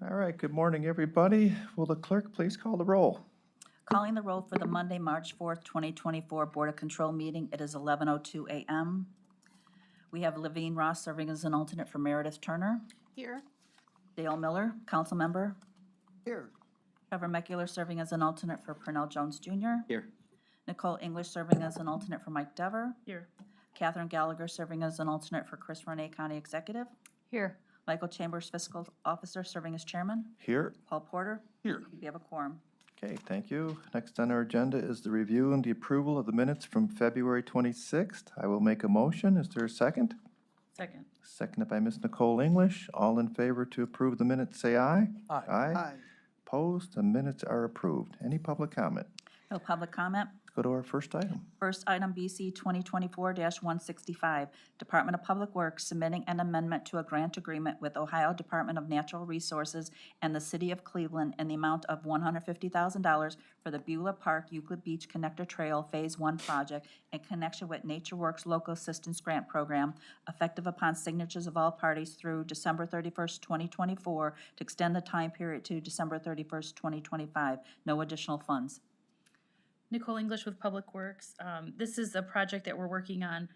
All right, good morning, everybody. Will the clerk please call the roll? Calling the roll for the Monday, March 4th, 2024 Board of Control meeting. It is 11:02 a.m. We have Levine Ross serving as an alternate for Meredith Turner. Here. Dale Miller, council member. Here. Trevor Meckler serving as an alternate for Purnell Jones Jr. Here. Nicole English serving as an alternate for Mike Dever. Here. Catherine Gallagher serving as an alternate for Chris Renee, County Executive. Here. Michael Chambers, Fiscal Officer, serving as chairman. Here. Paul Porter. Here. We have a quorum. Okay, thank you. Next on our agenda is the review and the approval of the minutes from February 26th. I will make a motion. Is there a second? Second. Seconded by Ms. Nicole English. All in favor to approve the minutes, say aye. Aye. Opposed? The minutes are approved. Any public comment? No public comment. Let's go to our first item. First item, BC 2024-165, Department of Public Works submitting an amendment to a grant agreement with Ohio Department of Natural Resources and the City of Cleveland in the amount of $150,000 for the Beulah Park Euclid Beach Connector Trail Phase 1 project in connection with NatureWorks Local Assistance Grant Program, effective upon signatures of all parties through December 31st, 2024, to extend the time period to December 31st, 2025. No additional funds. Nicole English with Public Works. This is a project that we're working on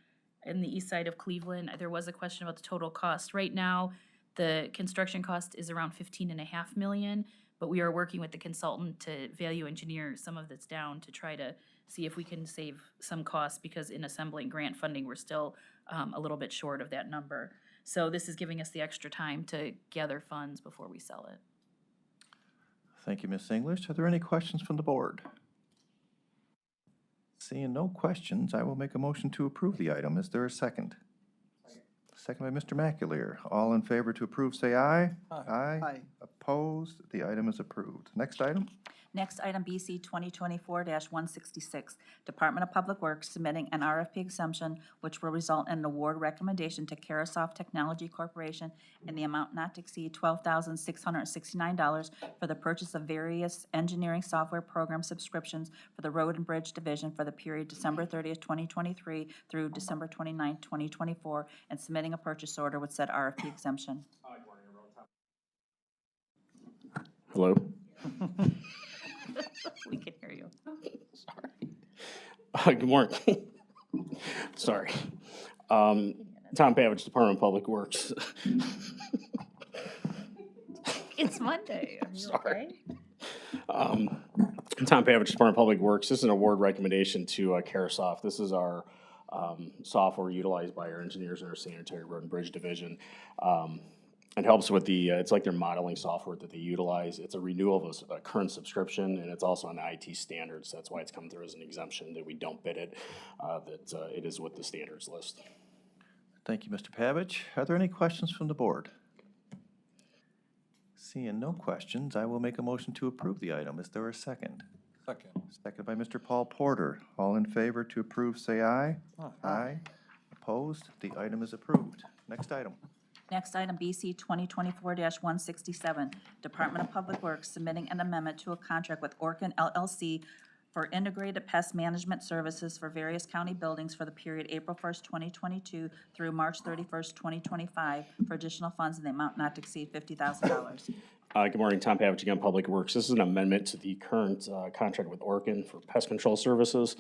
in the east side of Cleveland. There was a question about the total cost. Right now, the construction cost is around $15.5 million, but we are working with the consultant to value engineer some of this down to try to see if we can save some costs, because in assembling grant funding, we're still a little bit short of that number. So this is giving us the extra time to gather funds before we sell it. Thank you, Ms. English. Are there any questions from the board? Seeing no questions, I will make a motion to approve the item. Is there a second? Second by Mr. McAleer. All in favor to approve, say aye. Aye. Opposed? The item is approved. Next item? Next item, BC 2024-166, Department of Public Works submitting an RFP exemption which will result in an award recommendation to Carasoft Technology Corporation in the amount not to exceed $12,669 for the purchase of various engineering software program subscriptions for the Road and Bridge Division for the period December 30th, 2023 through December 29th, 2024, and submitting a purchase order with said RFP exemption. Hello. We can hear you. Sorry. Good morning. Sorry. Tom Pavich, Department of Public Works. It's Monday. Are you Sorry. Tom Pavich, Department of Public Works. This is an award recommendation to Carasoft. This is our software utilized by our engineers in our sanitary road and bridge division. It helps with the, it's like their modeling software that they utilize. It's a renewal of a current subscription, and it's also on IT standards. That's why it's come through as an exemption, that we don't bid it, it is with the standards list. Thank you, Mr. Pavich. Are there any questions from the board? Seeing no questions, I will make a motion to approve the item. Is there a second? Second. Second by Mr. Paul Porter. All in favor to approve, say aye. Aye. Opposed? The item is approved. Next item. Next item, BC 2024-167, Department of Public Works submitting an amendment to a contract with Orkin LLC for integrated pest management services for various county buildings for the period April 1st, 2022 through March 31st, 2025 for additional funds in the amount not to exceed $50,000. Good morning, Tom Pavich again, Public Works. This is an amendment to the current contract with Orkin for pest control services.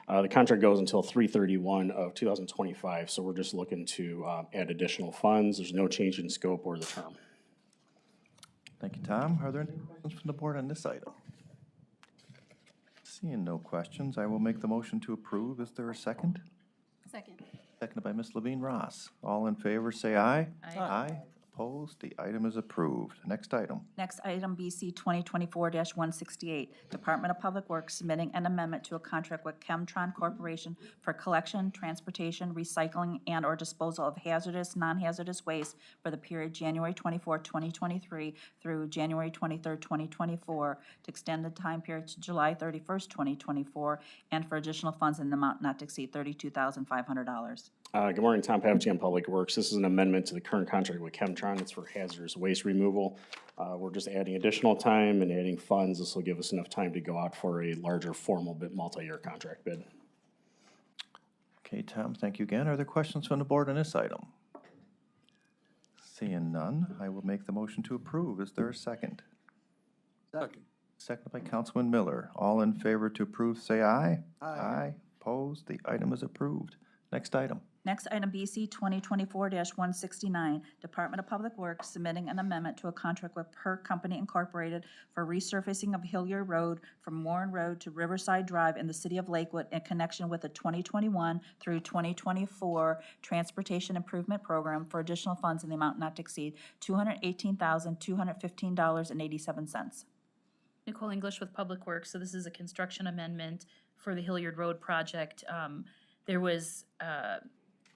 The contract goes until 3/31 of 2025, so we're just looking to add additional funds. There's no change in scope or the term. Thank you, Tom. Are there any questions from the board on this item? Seeing no questions, I will make the motion to approve. Is there a second? Second. Seconded by Ms. Levine Ross. All in favor, say aye. Aye. Aye. Opposed? The item is approved. Next item. Next item, BC 2024-168, Department of Public Works submitting an amendment to a contract with Chemtron Corporation for collection, transportation, recycling, and/or disposal of hazardous, non-hazardous waste for the period January 24, 2023 through January 23, 2024, to extend the time period to July 31st, 2024, and for additional funds in the amount not to exceed $32,500. Good morning, Tom Pavich on Public Works. This is an amendment to the current contract with Chemtron. It's for hazardous waste removal. We're just adding additional time and adding funds. This will give us enough time to go out for a larger formal bid, multi-year contract bid. Okay, Tom, thank you again. Are there questions from the board on this item? Seeing none, I will make the motion to approve. Is there a second? Second. Seconded by Councilman Miller. All in favor to approve, say aye. Aye. Opposed? The item is approved. Next item. Next item, BC 2024-169, Department of Public Works submitting an amendment to a contract with Per Company Incorporated for resurfacing of Hilliard Road from Warren Road to Riverside Drive in the city of Lakewood in connection with the 2021 through 2024 Transportation Improvement Program for additional funds in the amount not to exceed $218,215.87. Nicole English with Public Works. So this is a construction amendment for the Hilliard Road project. There was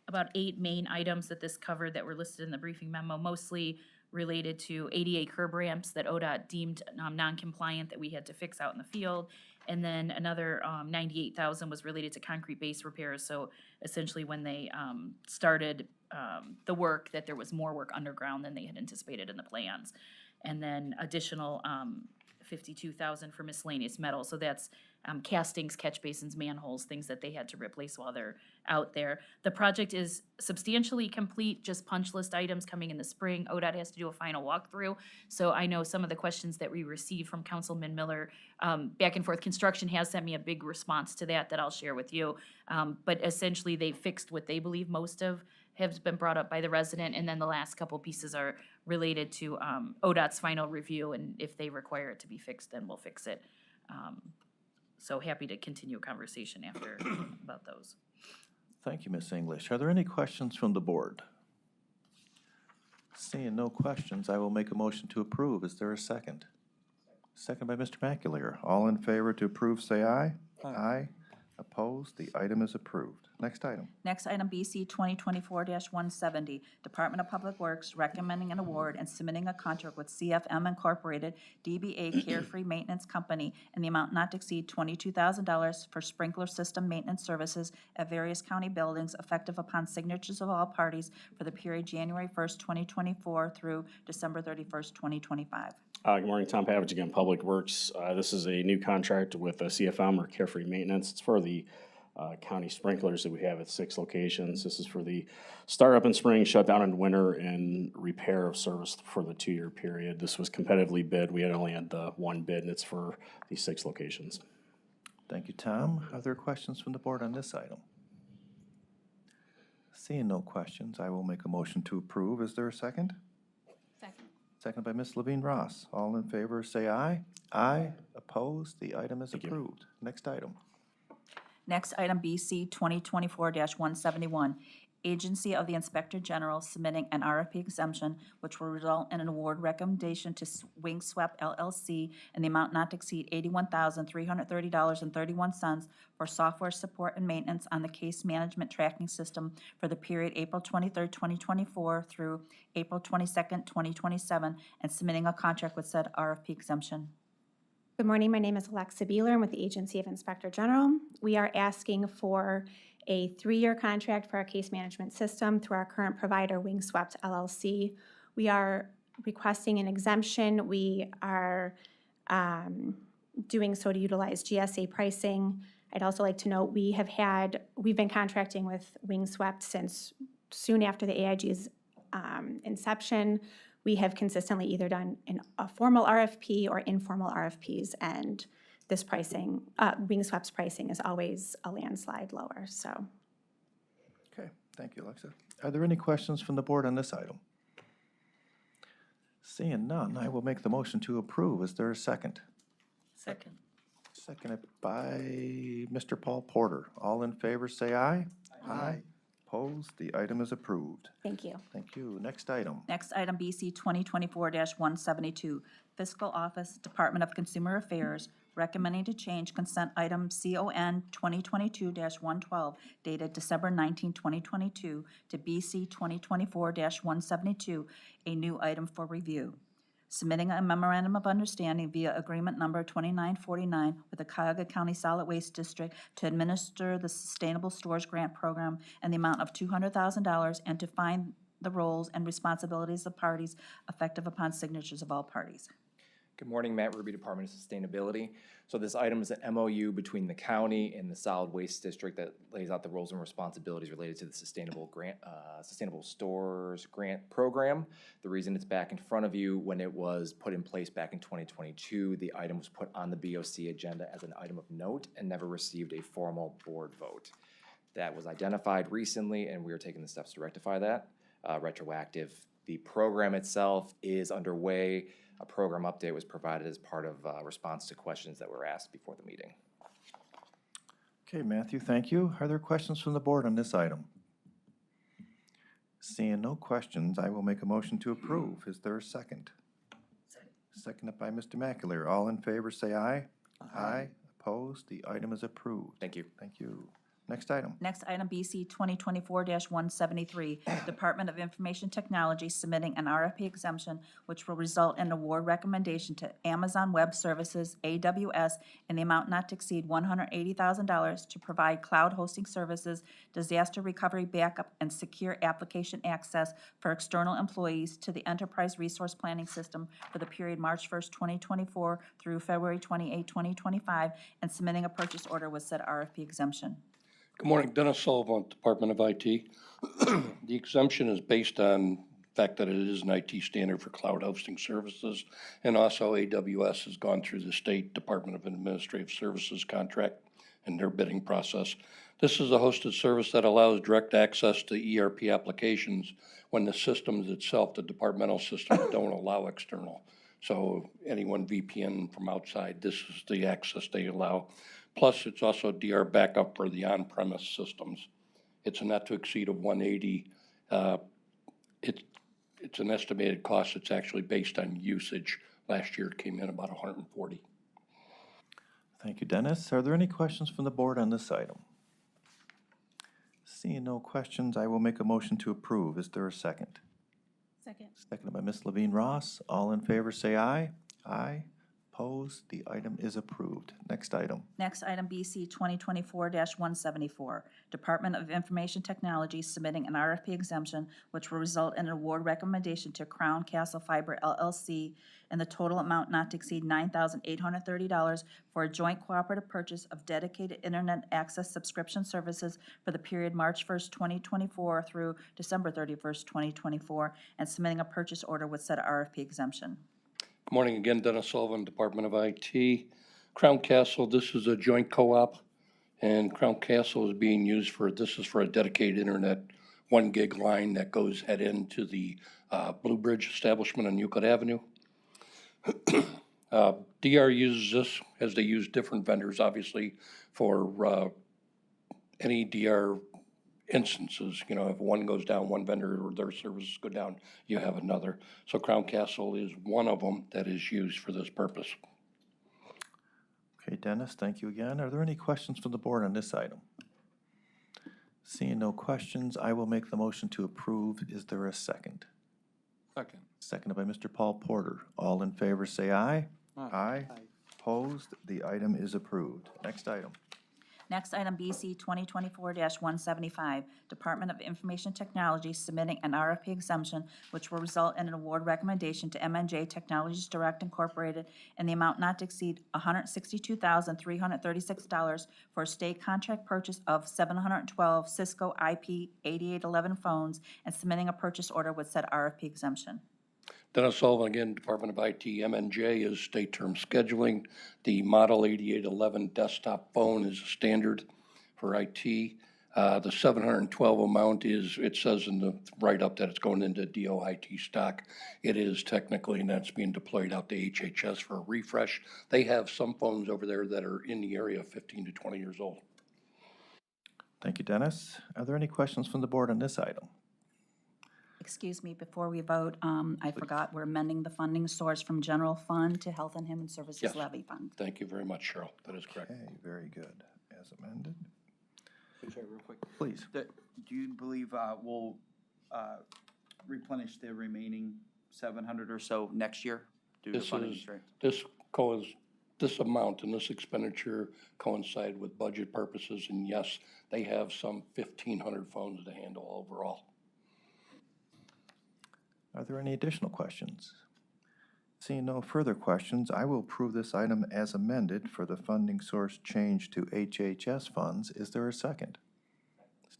about 8 main items that this covered that were listed in the briefing memo, mostly related to ADA curb ramps that ODOT deemed non-compliant that we had to fix out in the field. And then another $98,000 was related to concrete base repairs. So essentially when they started the work, that there was more work underground than they had anticipated in the plans. And then additional $52,000 for miscellaneous metal. So that's castings, catch basins, manholes, things that they had to replace while they're out there. The project is substantially complete, just punch list items coming in the spring. ODOT has to do a final walkthrough. So I know some of the questions that we received from Councilman Miller, back and forth construction has sent me a big response to that I'll share with you. But essentially they fixed what they believe most of has been brought up by the resident, and then the last couple pieces are related to ODOT's final review, and if they require it to be fixed, then we'll fix it. So happy to continue a conversation after about those. Thank you, Ms. English. Are there any questions from the board? Seeing no questions, I will make a motion to approve. Is there a second? Second by Mr. McAleer. All in favor to approve, say aye. Aye. Opposed? The item is approved. Next item. Next item, BC 2024-170, Department of Public Works recommending an award and submitting a contract with CFM Incorporated, DBA Carefree Maintenance Company, in the amount not to exceed $22,000 for sprinkler system maintenance services at various county buildings effective upon signatures of all parties for the period January 1st, 2024 through December 31st, 2025. Good morning, Tom Pavich again, Public Works. This is a new contract with CFM or Carefree Maintenance. It's for the county sprinklers that we have at 6 locations. This is for the startup in spring, shutdown in winter, and repair of service for the 2-year period. This was competitively bid. We had only had the one bid, and it's for these 6 locations. Thank you, Tom. Are there questions from the board on this item? Seeing no questions, I will make a motion to approve. Is there a second? Second. Second by Ms. Levine Ross. All in favor, say aye. Aye. Opposed? The item is approved. Next item. Next item, BC 2024-171, Agency of the Inspector General submitting an RFP exemption, which will result in an award recommendation to Wingswept LLC in the amount not to exceed $81,330.31 for software support and maintenance on the case management tracking system for the period April 23rd, 2024 through April 22nd, 2027, and submitting a contract with said RFP exemption. Good morning, my name is Alexa Beeler. I'm with the Agency of Inspector General. We are asking for a 3-year contract for our case management system through our current provider, Wingswept LLC. We are requesting an exemption. We are doing so to utilize GSA pricing. I'd also like to note we've been contracting with Wingswept since soon after the AIG's inception. We have consistently either done a formal RFP or informal RFPs, and this pricing, Wingswept's pricing is always a landslide lower, so. Okay, thank you, Alexa. Are there any questions from the board on this item? Seeing none, I will make the motion to approve. Is there a second? Second. Seconded by Mr. Paul Porter. All in favor, say aye. Aye. Opposed? The item is approved. Thank you. Thank you. Next item. Next item, BC 2024-172, Fiscal Office, Department of Consumer Affairs, recommending to change consent item CON 2022-112 dated December 19, 2022 to BC 2024-172, a new item for review. Submitting a memorandum of understanding via agreement number 2949 with the Cuyahoga County Solid Waste District to administer the Sustainable Storage Grant Program in the amount of $200,000 and to find the roles and responsibilities of parties effective upon signatures of all parties. Good morning, Matt Ruby, Department of Sustainability. So this item is an MOU between the county and the Solid Waste District that lays out the roles and responsibilities related to the Sustainable Stores Grant Program. The reason it's back in front of you, when it was put in place back in 2022, the item was put on the BOC agenda as an item of note and never received a formal board vote. That was identified recently, and we are taking the steps to rectify that. Retroactive. The program itself is underway. A program update was provided as part of response to questions that were asked before the meeting. Okay, Matthew, thank you. Are there questions from the board on this item? Seeing no questions, I will make a motion to approve. Is there a second? Seconded by Mr. McAleer. All in favor, say aye. Aye. Opposed? The item is approved. Thank you. Thank you. Next item. Next item, BC 2024-173, Department of Information Technology submitting an RFP exemption which will result in award recommendation to Amazon Web Services, AWS, in the amount not to exceed $180,000 to provide cloud hosting services, disaster recovery backup, and secure application access for external employees to the Enterprise Resource Planning System for the period March 1st, 2024 through February 28, 2025, and submitting a purchase order with said RFP exemption. Good morning, Dennis Sullivan, Department of IT. The exemption is based on the fact that it is an IT standard for cloud hosting services, and also AWS has gone through the State Department of Administrative Services contract and their bidding process. This is a hosted service that allows direct access to ERP applications when the systems itself, the departmental systems, don't allow external. So anyone VPN from outside, this is the access they allow. Plus, it's also DR backup for the on-premise systems. It's a not to exceed of 180. It's an estimated cost. It's actually based on usage. Last year it came in about 140. Thank you, Dennis. Are there any questions from the board on this item? Seeing no questions, I will make a motion to approve. Is there a second? Second. Seconded by Ms. Levine Ross. All in favor, say aye. Aye. Opposed? The item is approved. Next item. Next item, BC 2024-174, Department of Information Technology submitting an RFP exemption which will result in an award recommendation to Crown Castle Fiber LLC in the total amount not to exceed $9,830 for a joint cooperative purchase of dedicated internet access subscription services for the period March 1st, 2024 through December 31st, 2024, and submitting a purchase order with said RFP exemption. Good morning again, Dennis Sullivan, Department of IT. Crown Castle, this is a joint co-op, and Crown Castle is being used for, this is for a dedicated internet 1 gig line that goes head into the Blue Bridge establishment on Euclid Avenue. DR uses this as they use different vendors, obviously, for any DR instances. You know, if one goes down, one vendor or their services go down, you have another. So Crown Castle is one of them that is used for this purpose. Okay, Dennis, thank you again. Are there any questions from the board on this item? Seeing no questions, I will make the motion to approve. Is there a second? Second. Seconded by Mr. Paul Porter. All in favor, say aye. Aye. Opposed? The item is approved. Next item. Next item, BC 2024-175, Department of Information Technology submitting an RFP exemption which will result in an award recommendation to MNJ Technologies Direct Incorporated in the amount not to exceed $162,336 for a state contract purchase of 712 Cisco IP 8811 phones and submitting a purchase order with said RFP exemption. Dennis Sullivan, again, Department of IT. MNJ is state term scheduling. The Model 8811 desktop phone is a standard for IT. The 712 amount is, it says in the write-up that it's going into DOIT stock. It is technically, and that's being deployed out to HHS for a refresh. They have some phones over there that are in the area of 15 to 20 years old. Thank you, Dennis. Are there any questions from the board on this item? Excuse me, before we vote, I forgot, we're amending the funding source from general fund to health and human services Yes. levy fund. Thank you very much, Cheryl. That is correct. Okay, very good. As amended, Sorry, real quick. please. Do you believe we'll replenish the remaining 700 or so next year due to This funding is, constraints? this amount and this expenditure coincide with budget purposes, and yes, they have some 1,500 phones to handle overall. Are there any additional questions? Seeing no further questions, I will approve this item as amended for the funding source change to HHS funds. Is there a second?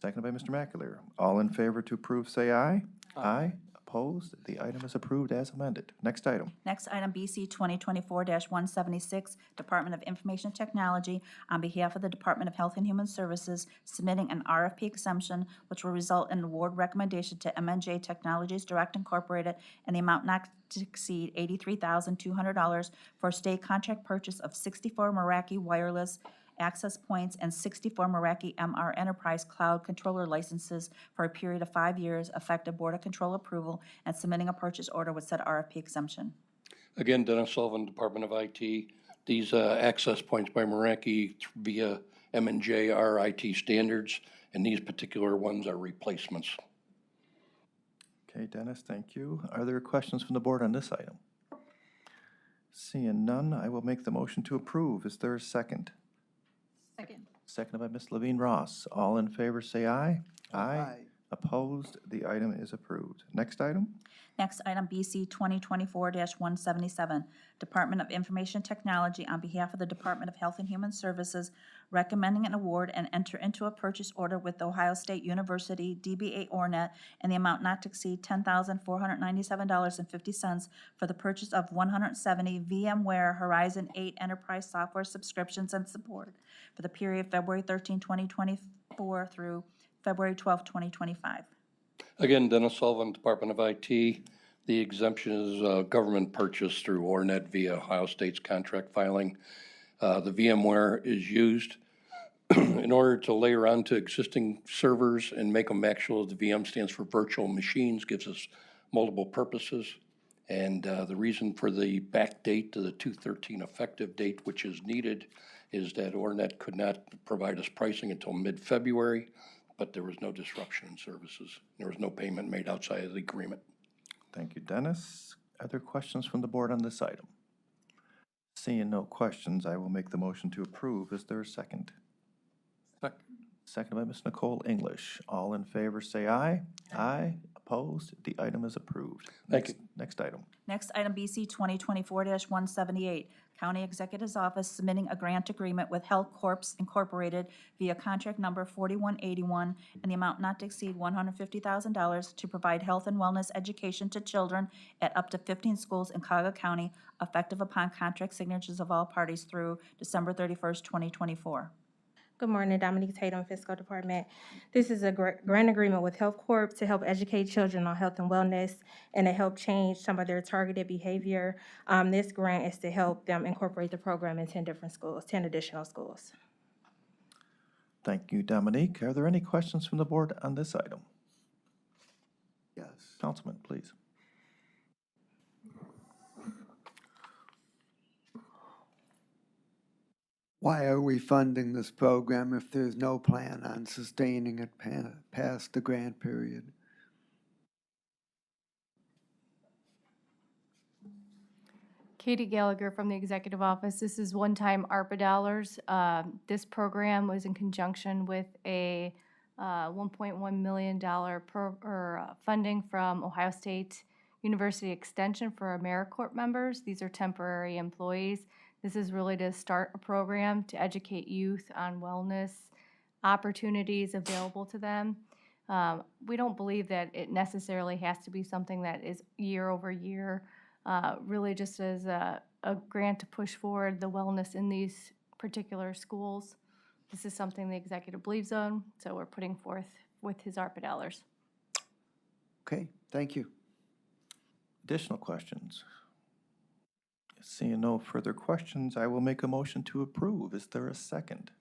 Seconded by Mr. McAleer. All in favor to approve, say aye. Aye. Opposed? The item is approved as amended. Next item. Next item, BC 2024-176, Department of Information Technology, on behalf of the Department of Health and Human Services, submitting an RFP exemption, which will result in award recommendation to MNJ Technologies Direct Incorporated in the amount not to exceed $83,200 for a state contract purchase of 64 Meraki wireless access points and 64 Meraki MR Enterprise Cloud Controller licenses for a period of 5 years, effective Board of Control approval, and submitting a purchase order with said RFP exemption. Again, Dennis Sullivan, Department of IT. These access points by Meraki via M&J are IT standards, and these particular ones are replacements. Okay, Dennis, thank you. Are there questions from the board on this item? Seeing none, I will make the motion to approve. Is there a second? Second. Seconded by Ms. Levine Ross. All in favor, say aye. Aye. Opposed? The item is approved. Next item? Next item, BC 2024-177, Department of Information Technology, on behalf of the Department of Health and Human Services, recommending an award and enter into a purchase order with Ohio State University DBA Ornet in the amount not to exceed $10,497.50 for the purchase of 170 VMware Horizon 8 Enterprise Software subscriptions and support for the period February 13, 2024 through February 12, 2025. Again, Dennis Sullivan, Department of IT. The exemption is government purchase through Ornet via Ohio State's contract filing. The VMware is used in order to layer onto existing servers and make them actual. The VM stands for virtual machines, gives us multiple purposes. And the reason for the back date to the 2/13 effective date, which is needed, is that Ornet could not provide us pricing until mid-February, but there was no disruption in services. There was no payment made outside of the agreement. Thank you, Dennis. Are there questions from the board on this item? Seeing no questions, I will make the motion to approve. Is there a second? Second. Seconded by Ms. Nicole English. All in favor, say aye. Aye. Opposed? The item is approved. Thank you. Next item. Next item, BC 2024-178, County Executive's Office submitting a grant agreement with Health Corps Incorporated via contract number 4181 in the amount not to exceed $150,000 to provide health and wellness education to children at up to 15 schools in Cuyahoga County, effective upon contract signatures of all parties through December 31st, 2024. Good morning, Dominique Tatum, Fiscal Department. This is a grant agreement with Health Corp to help educate children on health and wellness and to help change some of their targeted behavior. This grant is to help them incorporate the program in 10 different schools, 10 additional schools. Thank you, Dominique. Are there any questions from the board on this item? Yes. Councilman, please. Why are we funding this program if there's no plan on sustaining it past the grant period? Katie Gallagher from the Executive Office. This is one-time ARPA dollars. This program was in conjunction with a $1.1 million funding from Ohio State University Extension for AmeriCorps members. These are temporary employees. This is really to start a program to educate youth on wellness opportunities available to them. We don't believe that it necessarily has to be something that is year over year, really just as a grant to push forward the wellness in these particular schools. This is something the executive believes in, so we're putting forth with his ARPA dollars. Okay, thank you. Additional questions? Seeing no further questions, I will make a motion to approve. Is there a second?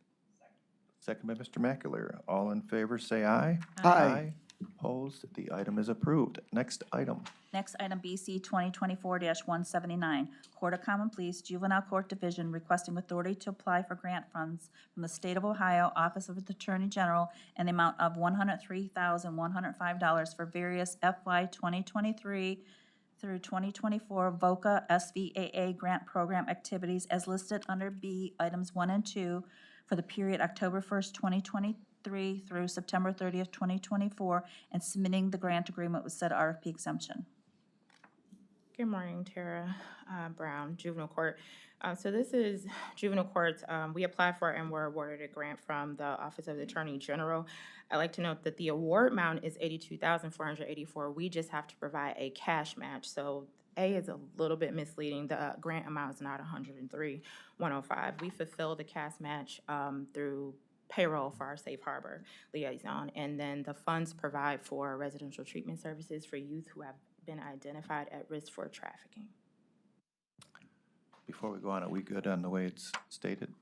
Second by Mr. McAleer. All in favor, say aye. Aye. Opposed? The item is approved. Next item. Next item, BC 2024-179, Court of Common Pleas, Juvenile Court Division requesting authority to apply for grant funds from the State of Ohio Office of the Attorney General in the amount of $103,105 for various FY 2023 through 2024 VOCA SVAA grant program activities as listed under B, items 1 and 2, for the period October 1st, 2023 through September 30th, 2024, and submitting the grant agreement with said RFP exemption. Good morning, Tara Brown, Juvenile Court. So this is Juvenile Court. We applied for and were awarded a grant from the Office of the Attorney General. I'd like to note that the award amount is $82,484. We just have to provide a cash match. So A is a little bit misleading. The grant amount is not $103,105. We fulfill the cash match through payroll for our safe harbor liaison. And then the funds provide for residential treatment services for youth who have been identified at risk for trafficking. Before we go on, are we good on the way it's stated?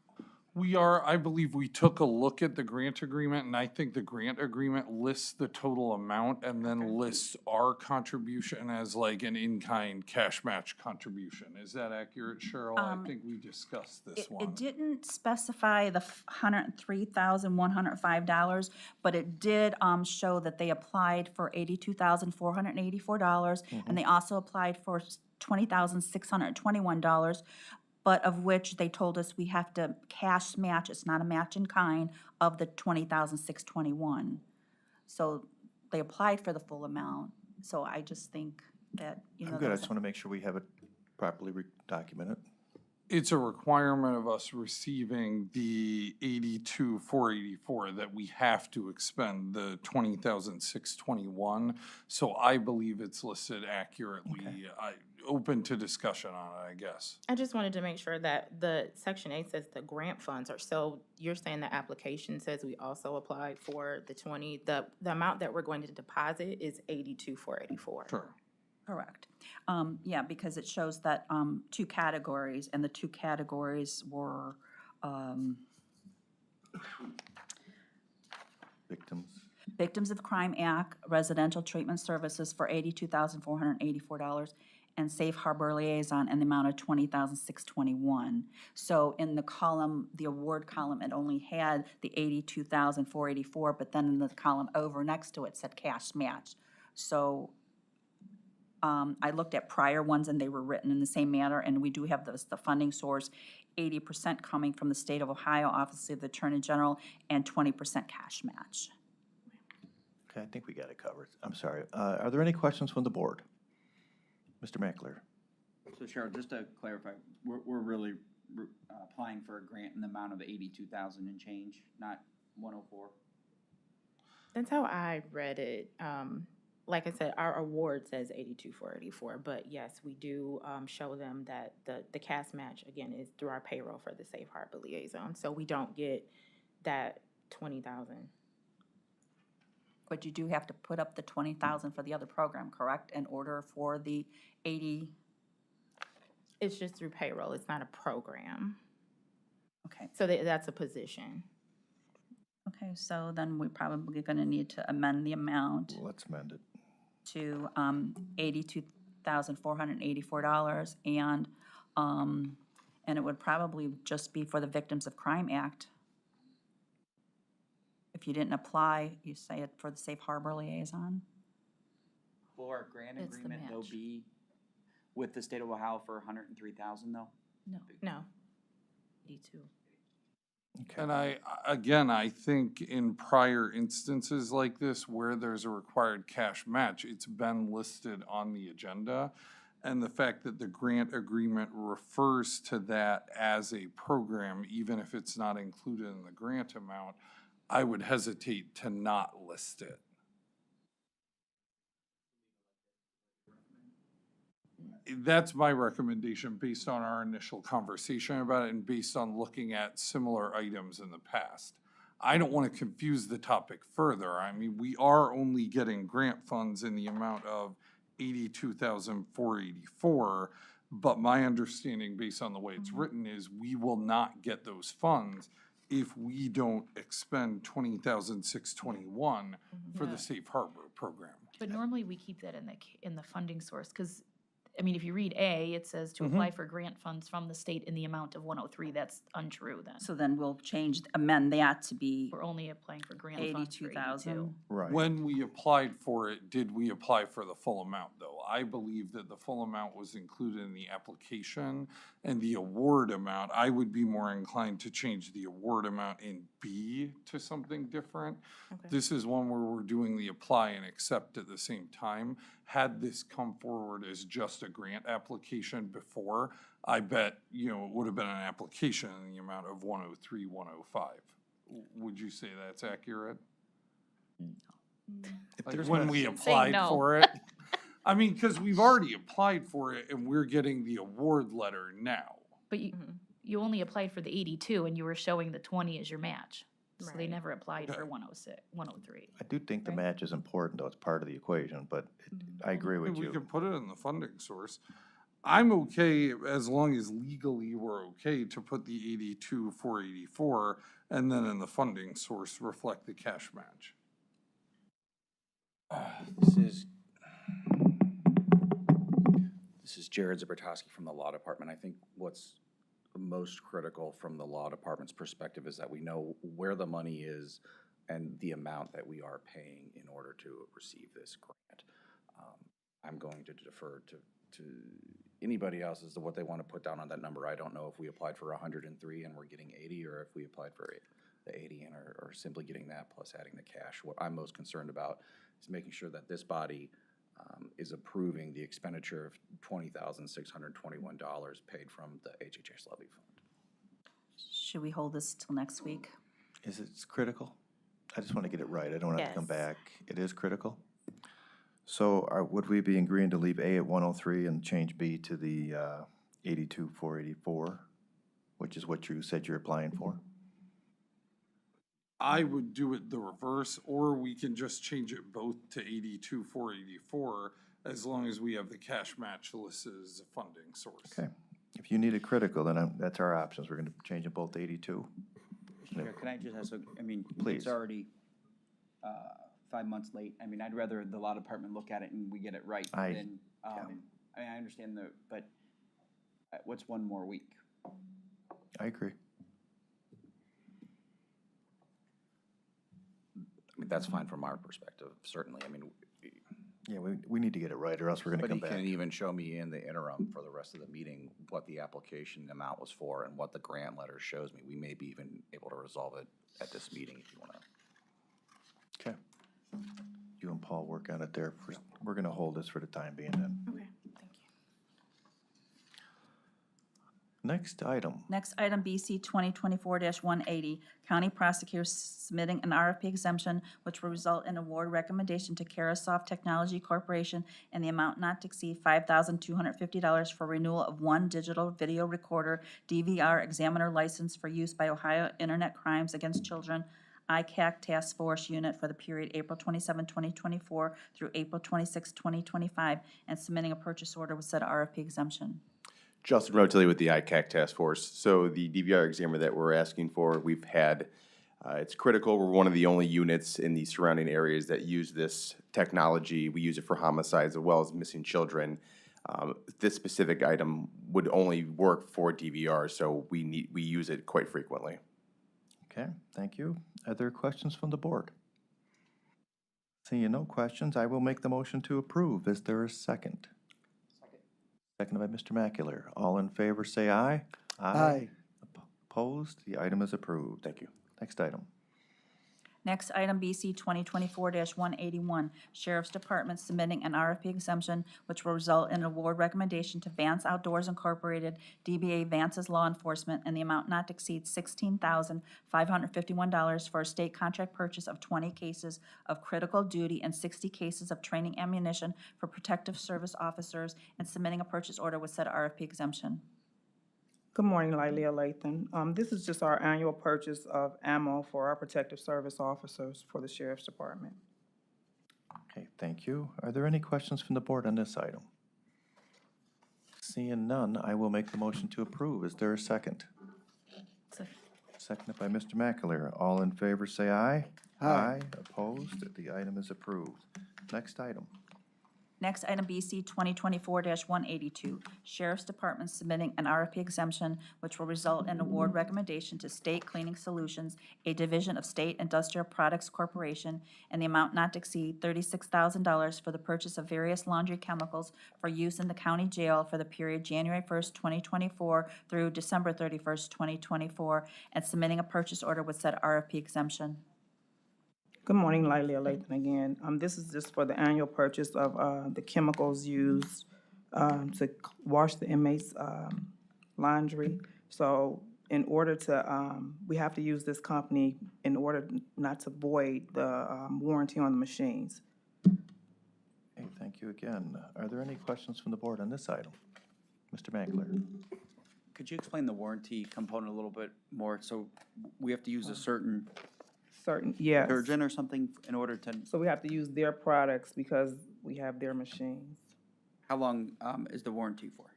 We are, I believe we took a look at the grant agreement, and I think the grant agreement lists the total amount and then lists our contribution as like an in-kind cash match contribution. Is that accurate, Cheryl? I think we discussed this one. It didn't specify the $103,105, but it did show that they applied for $82,484, and they also applied for $20,621, but of which they told us we have to cash match, it's not a match in kind, of the $20,621. So they applied for the full amount, so I just think that, you know. I'm good. I just want to make sure we have it properly documented. It's a requirement of us receiving the 82,484 that we have to expend the 20,621. So I believe it's listed accurately. Okay. Open to discussion on it, I guess. I just wanted to make sure that the Section 8 says the grant funds are, so you're saying the application says we also applied for the the amount that we're going to deposit is $82,484. Sure. Correct. Yeah, because it shows that two categories, and the two categories were Victims of Crime Act Residential Treatment Services for $82,484, and Safe Harbor Liaison in the amount of $20,621. So in the column, the award column, it only had the $82,484, but then in the column over next to it said cash match. So I looked at prior ones and they were written in the same manner, and we do have the funding source, 80% coming from the State of Ohio Office of the Attorney General and 20% cash match. Okay, I think we got it covered. I'm sorry. Are there any questions from the board? Mr. McAleer. So Cheryl, just to clarify, we're really applying for a grant in the amount of 82,000 and change, not 104? That's how I read it. Like I said, our award says $82,484, but yes, we do show them that the cash match, again, is through our payroll for the Safe Harbor Liaison, so we don't get that $20,000. But you do have to put up the $20,000 for the other program, correct, in order for the 80? It's just through payroll, it's not a program. Okay. So that's a position. Okay, so then we're probably going to need to amend the amount Let's amend it. to $82,484, and it would probably just be for the Victims of Crime Act. If you didn't apply, you say it for the Safe Harbor Liaison? Will our grant It's the agreement, though, match. be with the State of Ohio for 103,000, though? No. 82. Okay. And I think in prior instances like this where there's a required cash match, it's been listed on the agenda. And the fact that the grant agreement refers to that as a program, even if it's not included in the grant amount, I would hesitate to not list it. That's my recommendation based on our initial conversation about it and based on looking at similar items in the past. I don't want to confuse the topic further. I mean, we are only getting grant funds in the amount of $82,484, but my understanding based on the way it's written is we will not get those funds if we don't expend 20,621 for Yeah. the safe harbor program. But normally we keep that in the funding source, because, I mean, if you read A, it says to apply for grant funds from the state in the amount of 103, that's untrue then. So then we'll amend that to be We're only applying for grant funds for 82. 82,000. Right. When we applied for it, did we apply for the full amount, though? I believe that the full amount was included in the application, and the award amount, I would be more inclined to change the award amount in B to something different. Okay. This is one where we're doing the apply and accept at the same time. Had this come forward as just a grant application before, I bet, you know, it would have been an application in the amount of 103, 105. Would you say that's accurate? Like when we applied no. for it? I mean, because we've already applied for it and we're getting the award letter now. But you only applied for the 82 and you were showing the 20 as your match. So they Right. never applied Okay. for 106, 103. I do think the Right. match is important, though. It's part of the equation, but I agree with We you. can put it in the funding source. I'm okay as long as legally we're okay to put the 82, 484, and then in the funding source reflect the cash match. This is Jared Zabrotowski from the Law Department. I think what's most critical from the Law Department's perspective is that we know where the money is and the amount that we are paying in order to receive this grant. I'm going to defer to anybody else as to what they want to put down on that number. I don't know if we applied for 103 and we're getting 80, or if we applied for the 80 and are simply getting that plus adding the cash. What I'm most concerned about is making sure that this body is approving the expenditure of $20,621 paid from the HHS levy fund. Should we hold this till next week? Is it critical? I just want to get it right. I don't want to have to come Yes. back. It is critical? So would we be agreeing to leave A at 103 and change B to the 82, 484, which is what you said you're applying for? I would do it the reverse, or we can just change it both to 82, 484, as long as we have the cash match listed as a funding source. Okay. If you need it critical, then that's our options. We're going to change them both to 82. Chair, can I just ask, I mean, Please. it's already 5 months late. I mean, I'd rather the law department look at it and we get it right I than, I mean, I understand but what's one more week? I agree. I mean, that's fine from our perspective, certainly. I mean, Yeah, we need to get it right, or else we're going to but he come back. can even show me in the interim for the rest of the meeting what the application amount was for and what the grant letter shows me. We may be even able to resolve it at this meeting if you want to. Okay. You and Paul work on it there. We're going to hold this for the time being then. Okay, thank you. Next item. Next item, BC 2024-180, County Prosecutor submitting an RFP exemption which will result in award recommendation to Carasoft Technology Corporation in the amount not to exceed $5,250 for renewal of one digital video recorder DVR examiner license for use by Ohio Internet Crimes Against Children ICAC Task Force Unit for the period April 27, 2024 through April 26, 2025, and submitting a purchase order with said RFP exemption. Justin Rotilli with the ICAC Task Force. So the DVR examiner that we're asking for, we've had, it's critical. We're one of the only units in the surrounding areas that use this technology. We use it for homicides as well as missing children. This specific item would only work for DVR, so we use it quite frequently. Okay, thank you. Are there questions from the board? Seeing no questions, I will make the motion to approve. Is there a second? Seconded by Mr. Macular. All in favor, say aye. Aye. Opposed? The item is approved. Thank you. Next item. Next item, BC 2024-181, Sheriff's Department submitting an RFP exemption which will result in an award recommendation to Vance Outdoors Incorporated, DBA Vance's Law Enforcement, in the amount not to exceed $16,551 for a state contract purchase of 20 cases of critical duty and 60 cases of training ammunition for protective service officers, and submitting a purchase order with said RFP exemption. Good morning, Lilia Lathan. This is just our annual purchase of ammo for our protective service officers for the Sheriff's Department. Okay, thank you. Are there any questions from the board on this item? Seeing none, I will make the motion to approve. Is there a second? seconded by Mr. McAleer. All in favor, say aye. Aye. Opposed? The item is approved. Next item. Next, item BC 2024-182, Sheriff's Department submitting an RFP exemption which will result in award recommendation to State Cleaning Solutions, a division of State Industrial Products Corporation, in the amount not to exceed $36,000 for the purchase of various laundry chemicals for use in the county jail for the period January 1st, 2024 through December 31st, 2024, and submitting a purchase order with said RFP exemption. Good morning, Lilia Lathan again. This is just for the annual purchase of, the chemicals used, to wash the inmates', laundry. So in order to, we have to use this company in order not to void the, warranty on the machines. Okay, thank you again. Are there any questions from the board on this item? Mr. McAleer. Could you explain the warranty component a little bit more? So we have to use a certain Yes. detergent or something in order to, So we have to use their products because we have their machines. how long is the warranty for?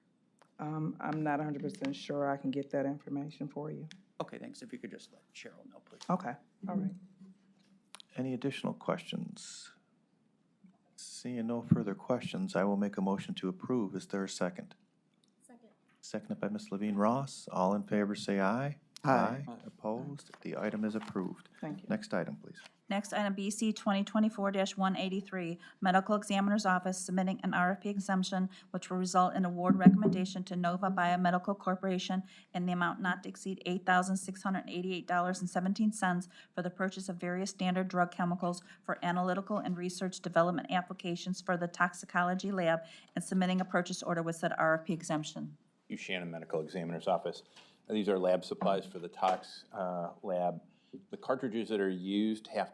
I'm not 100% sure. I can get that information for you. Okay, thanks. If you could just let Cheryl know, please. Okay, all right. Any additional questions? Seeing no further questions, I will make a motion to approve. Is there a second? Second. Seconded by Ms. Levine Ross. All in favor, say aye. Aye. Opposed? The item is approved. Thank you. Next item, please. Next, item BC 2024-183, Medical Examiner's Office submitting an RFP exemption which will result in award recommendation to Nova Biomedical Corporation in the amount not to exceed $8,688.17 for the purchase of various standard drug chemicals for analytical and research development applications for the toxicology lab, and submitting a purchase order with said RFP exemption. Shannon Medical Examiner's Office. These are lab supplies for the tox lab. The cartridges that are used have,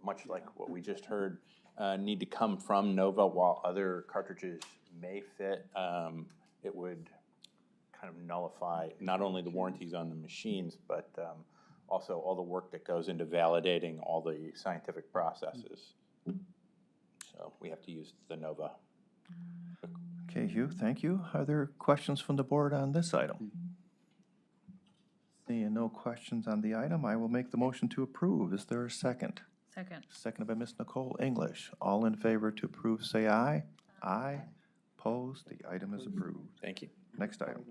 much like what we just heard, need to come from Nova. While other cartridges may fit, it would kind of nullify not only the warranties on the machines, but also all the work that goes into validating all the scientific processes. So we have to use the Nova. Okay, Hugh, thank you. Are there questions from the board on this item? Seeing no questions on the item, I will make the motion to approve. Is there a second? Second. Seconded by Ms. Nicole English. All in favor to approve, say aye. Aye. Opposed? The item is approved. Thank you. Next item.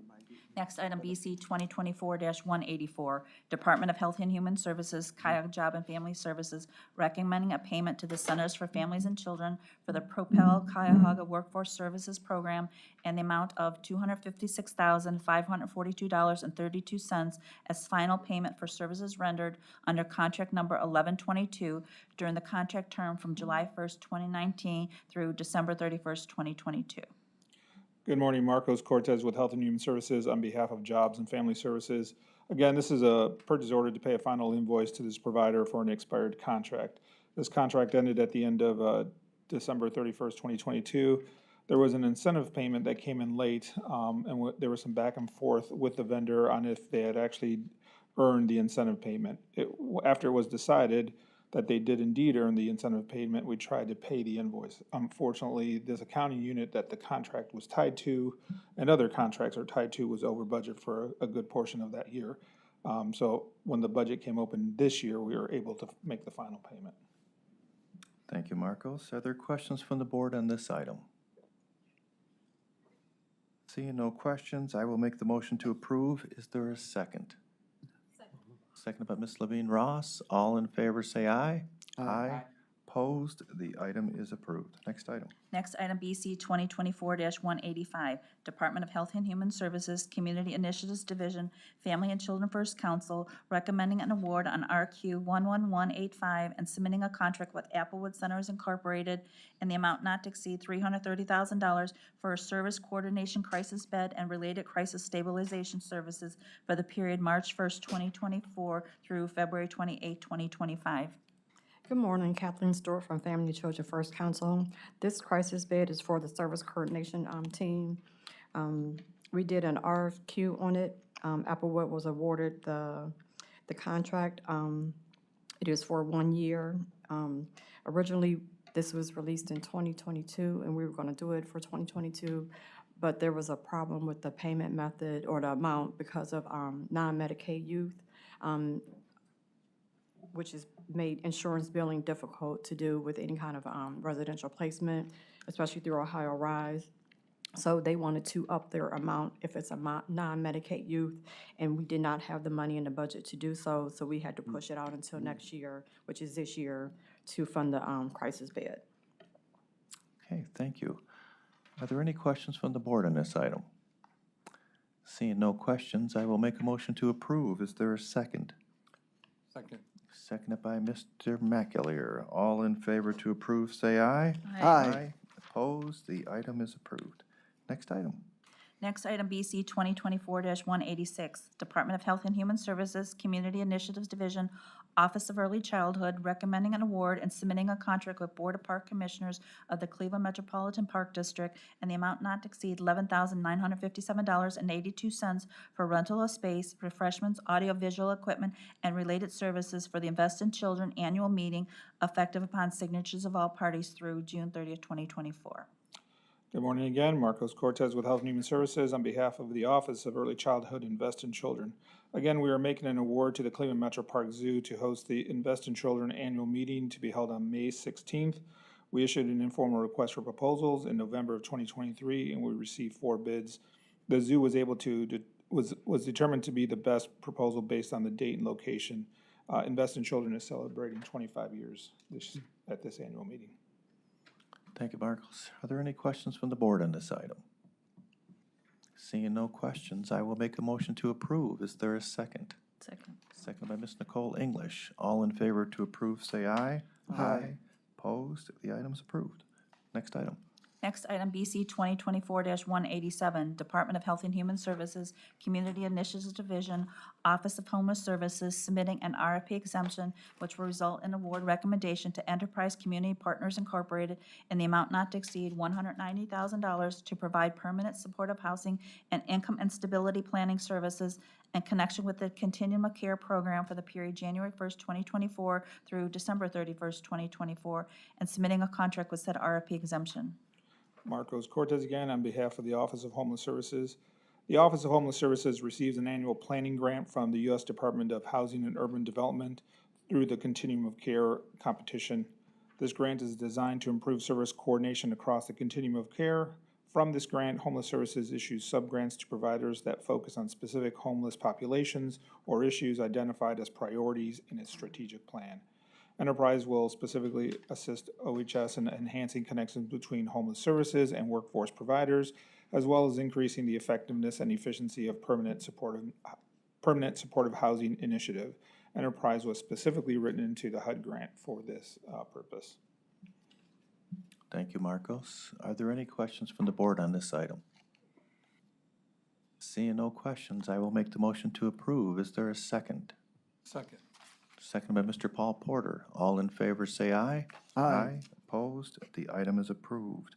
Next, item BC 2024-184, Department of Health and Human Services, Cuyahoga Job and Family Services, recommending a payment to the Centers for Families and Children for the Propel Cuyahoga Workforce Services Program in the amount of $256,542.32 as final payment for services rendered under contract number 1122 during the contract term from July 1st, 2019 through December 31st, 2022. Good morning, Marcos Cortez with Health and Human Services on behalf of Jobs and Family Services. Again, this is a purchase order to pay a final invoice to this provider for an expired contract. This contract ended at the end of December 31st, 2022. There was an incentive payment that came in late, and there was some back and forth with the vendor on if they had actually earned the incentive payment. After it was decided that they did indeed earn the incentive payment, we tried to pay the invoice. Unfortunately, this accounting unit that the contract was tied to and other contracts are tied to was over budget for a good portion of that year. So when the budget came open this year, we were able to make the final payment. Thank you, Marcos. Are there questions from the board on this item? Seeing no questions, I will make the motion to approve. Is there a second? Seconded by Ms. Levine Ross. All in favor, say aye. Aye. Opposed? The item is approved. Next item. Next, item BC 2024-185, Department of Health and Human Services, Community Initiatives Division, Family and Children First Council, recommending an award on RQ 11185 and submitting a contract with Applewood Centers Incorporated in the amount not to exceed $330,000 for a service coordination crisis bed and related crisis stabilization services for the period March 1st, 2024 through February 28th, 2025. Good morning, Kathleen Stewart from Family and Children First Council. This crisis bed is for the service coordination team. We did an RFQ on it. Applewood was awarded the contract. It is for 1 year. Originally, this was released in 2022, and we were going to do it for 2022, but there was a problem with the payment method or the amount because of non-Medicaid youth. which has made insurance billing difficult to do with any kind of residential placement, especially through Ohio Rise. So they wanted to up their amount if it's a non-Medicaid youth, and we did not have the money in the budget to do so, so we had to push it out until next year, which is this year, to fund the crisis bed. Okay, thank you. Are there any questions from the board on this item? Seeing no questions, I will make a motion to approve. Is there a second? Second. Seconded by Mr. McAleer. All in favor to approve, say aye. Aye. Opposed? The item is approved. Next item. Next item, BC 2024-186, Department of Health and Human Services, Community Initiatives Division, Office of Early Childhood, recommending an award and submitting a contract with Board of Park Commissioners of the Cleveland Metropolitan Park District and the amount not to exceed $11,957.82 for rental of space, refreshments, audiovisual equipment, and related services for the Invest in Children annual meeting effective upon signatures of all parties through June 30th, 2024. Good morning again. Marcos Cortez with Health and Human Services on behalf of the Office of Early Childhood Invest in Children. Again, we are making an award to the Cleveland Metro Park Zoo to host the Invest in Children annual meeting to be held on May 16th. We issued an informal request for proposals in November of 2023, and we received 4 bids. The zoo was able to was determined to be the best proposal based on the date and location. Invest in Children is celebrating 25 years at this annual meeting. Thank you, Marcos. Are there any questions from the board on this item? Seeing no questions, I will make a motion to approve. Is there a second? Second. Second by Ms. Nicole English. All in favor to approve, say aye. Aye. Opposed? The item is approved. Next item. Next item, BC 2024-187, Department of Health and Human Services, Community Initiatives Division, Office of Homeless Services, submitting an RFP exemption, which will result in award recommendation to Enterprise Community Partners Incorporated in the amount not to exceed $190,000 to provide permanent supportive housing and income and stability planning services in connection with the Continuum of Care program for the period January 1st, 2024 through December 31st, 2024, and submitting a contract with said RFP exemption. Marcos Cortez again on behalf of the Office of Homeless Services. The Office of Homeless Services receives an annual planning grant from the U.S. Department of Housing and Urban Development through the Continuum of Care competition. This grant is designed to improve service coordination across the continuum of care. From this grant, Homeless Services issues sub-grants to providers that focus on specific homeless populations or issues identified as priorities in its strategic plan. Enterprise will specifically assist OHS in enhancing connections between homeless services and workforce providers, as well as increasing the effectiveness and efficiency of permanent supportive housing initiative. Enterprise was specifically written into the HUD grant for this purpose. Thank you, Marcos. Are there any questions from the board on this item? Seeing no questions, I will make the motion to approve. Is there a second? Second. Second by Mr. Paul Porter. All in favor, say aye. Aye. Opposed? The item is approved.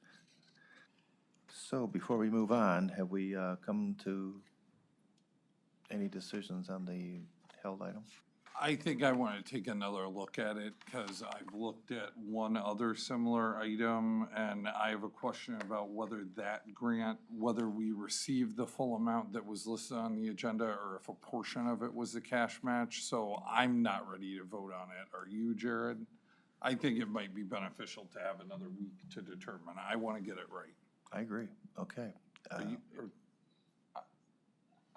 So before we move on, have we come to any decisions on the held item? I think I want to take another look at it because I've looked at one other similar item and I have a question about whether that grant, whether we received the full amount that was listed on the agenda or if a portion of it was the cash match. So I'm not ready to vote on it. Are you, Jared? I think it might be beneficial to have another week to determine. I want to get it right. I agree. Okay. I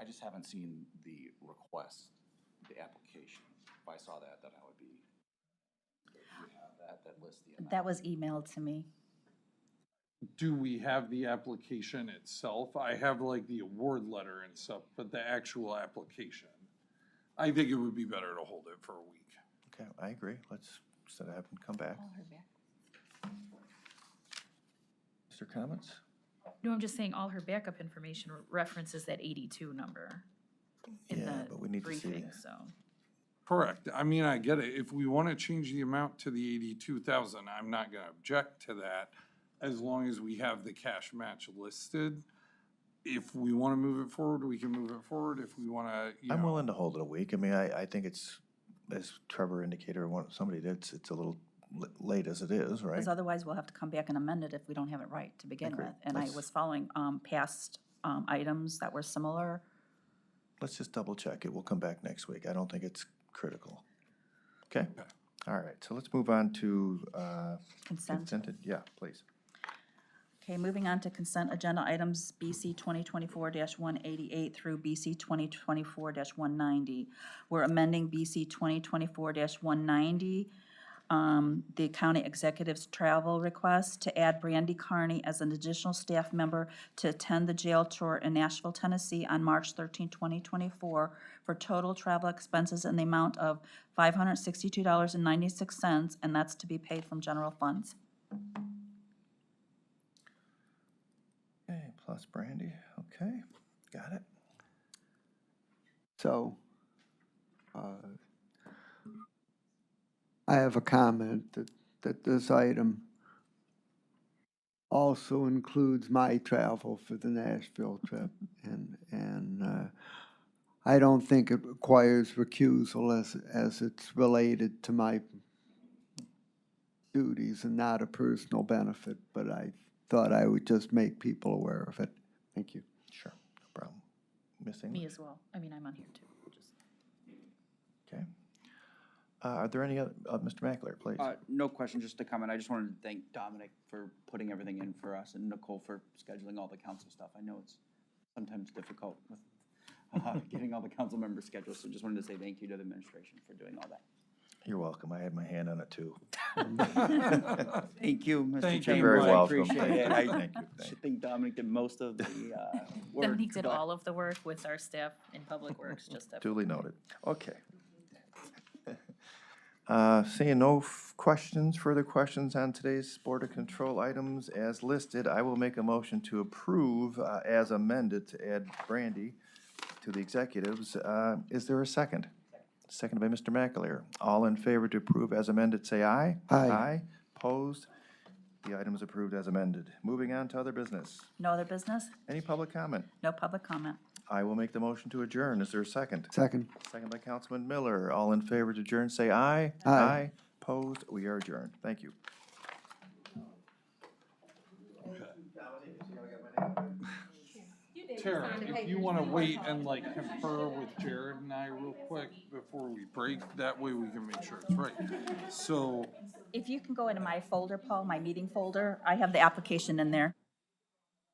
just haven't seen the request, the application. If I saw that, then I would be, that lists the amount. That was emailed to me. Do we have the application itself? I have like the award letter and stuff, but the actual application. I think it would be better to hold it for a week. Okay, I agree. Let's set it up and come back. Mr. Comments? No, I'm just saying all her backup information references that 82 number in Yeah, but we need to see briefing, it. so. Correct. I mean, I get it. If we want to change the amount to the 82,000, I'm not going to object to that as long as we have the cash match listed. If we want to move it forward, we can move it forward. If we want to, I'm willing to hold it a week. I mean, I think it's, as Trevor indicated, or somebody did, it's a little late as it is, right? Because otherwise we'll have to come back and amend it if we don't have it right to begin Agree. with. And I was following past items that were similar. let's just double check it. We'll come back next week. I don't think it's critical. Okay? All right, so let's move on to, Consent. Yeah, please. Okay, moving on to consent agenda items BC 2024-188 through BC 2024-190. We're amending BC 2024-190, the county executive's travel request to add Brandy Carney as an additional staff member to attend the jail tour in Nashville, Tennessee on March 13, 2024 for total travel expenses in the amount of $562.96, and that's to be paid from general funds. Okay, plus Brandy, okay, got it. So, I have a comment that this item also includes my travel for the Nashville trip, and I don't think it requires recusal as it's related to my duties and not a personal benefit, but I thought I would just make people aware of it. Thank you. Sure, no problem. Miss English? Me as well. I mean, I'm on here too. Just- Okay. Are there any other, Mr. McAleer, please? No question, just a comment. I just wanted to thank Dominic for putting everything in for us and Nicole for scheduling all the council stuff. I know it's sometimes difficult with getting all the council members' schedules, so just wanted to say thank you to the administration for doing all that. You're welcome. I had my hand on it too. Thank you, Mr. Thank you. Chambers. You're very I welcome. appreciate it. I Thank you. should think Dominic did most of the work. Dominique did but- all of the work with our staff in Public Works, just to. Duly noted. Okay. Seeing no further questions on today's Board of Control items as listed, I will make a motion to approve as amended to add Brandy to the executives. Is there a second? Seconded by Mr. McAleer. All in favor to approve as amended, say aye. Aye. Aye. Opposed? The item is approved as amended. Moving on to other business. No other business? Any public comment? No public comment. I will make the motion to adjourn. Is there a second? Second. Second by Councilman Miller. All in favor to adjourn, say aye. Aye. Opposed? We are adjourned. Thank you. Tara, if you want to wait and like confer with Jared and I real quick before we break, that way we can make sure it's right. So, If you can go into my folder, Paul, my meeting folder, I have the application in there.